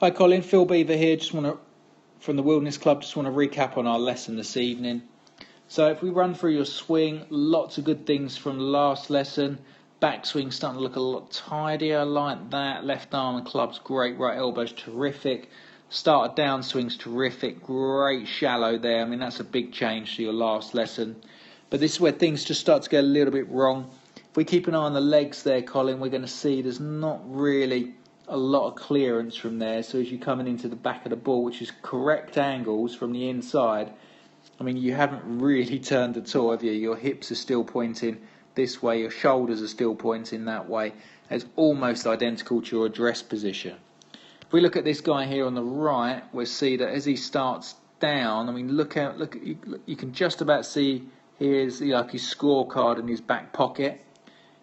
Hi Colin, Phil Beever here. From the Wilderness Club, just want to recap on our lesson this evening. So if we run through your swing, lots of good things from the last lesson. Backswing starting to look a lot tidier, like that. Left arm and club's great, right elbow's terrific. Start of downswing's terrific, great shallow there. I mean, that's a big change to your last lesson. But this is where things just start to get a little bit wrong. If we keep an eye on the legs there, Colin, we're going to see there's not really a lot of clearance from there. So as you're coming into the back of the ball, which is correct angles from the inside, I mean, you haven't really turned at all, have you? Your hips are still pointing this way, your shoulders are still pointing that way. It's almost identical to your address position. If we look at this guy here on the right, we'll see that as he starts down, I mean, look, you can just about see here's like his scorecard in his back pocket.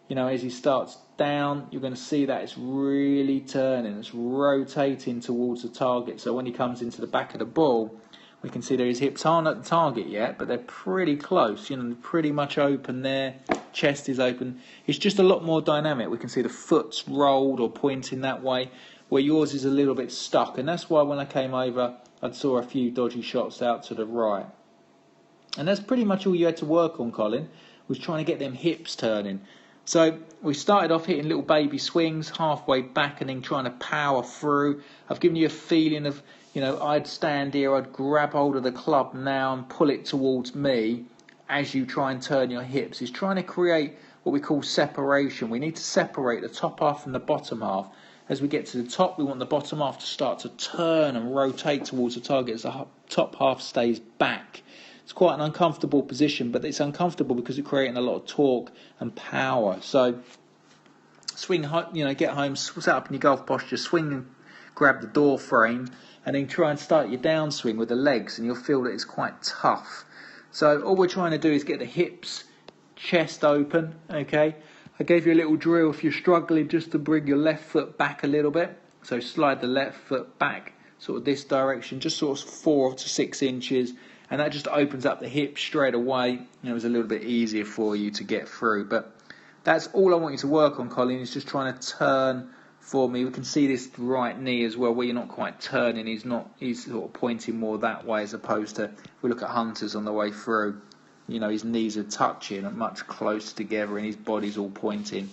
You know, as he starts down, you're going to see that it's really turning, it's rotating towards the target. So when he comes into the back of the ball, we can see that his hips aren't at the target yet, but they're pretty close, you know, pretty much open there. Chest is open. It's just a lot more dynamic. We can see the foot's rolled or pointing that way, where yours is a little bit stuck. And that's why when I came over, I saw a few dodgy shots out to the right. And that's pretty much all you had to work on, Colin, was trying to get them hips turning. So we started off hitting little baby swings halfway back and then trying to power through. I've given you a feeling of, you know, I'd stand here, I'd grab hold of the club now and pull it towards me as you try and turn your hips. It's trying to create what we call separation. We need to separate the top half from the bottom half. As we get to the top, we want the bottom half to start to turn and rotate towards the target as the top half stays back. It's quite an uncomfortable position, but it's uncomfortable because it's creating a lot of torque and power. So swing, you know, get home, set up in your golf posture, swing and grab the door frame, and then try and start your downswing with the legs, and you'll feel that it's quite tough. So all we're trying to do is get the hips, chest open, okay? I gave you a little drill if you're struggling just to bring your left foot back a little bit. So slide the left foot back, sort of this direction, just sort of 4 to 6 inches, and that just opens up the hips straight away. You know, it's a little bit easier for you to get through. But that's all I want you to work on, Colin, is just trying to turn for me. We can see this right knee as well, where you're not quite turning. He's sort of pointing more that way, as opposed to, if we look at Hunter's on the way through, you know, his knees are touching and much closer together, and his body's all pointing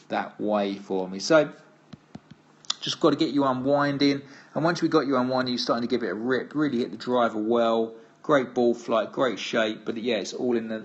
that way for me. So just got to get you unwinding, and once we got you unwinding, you're starting to give it a rip, really hit the driver well. Great ball flight, great shape, but yeah, it's all in the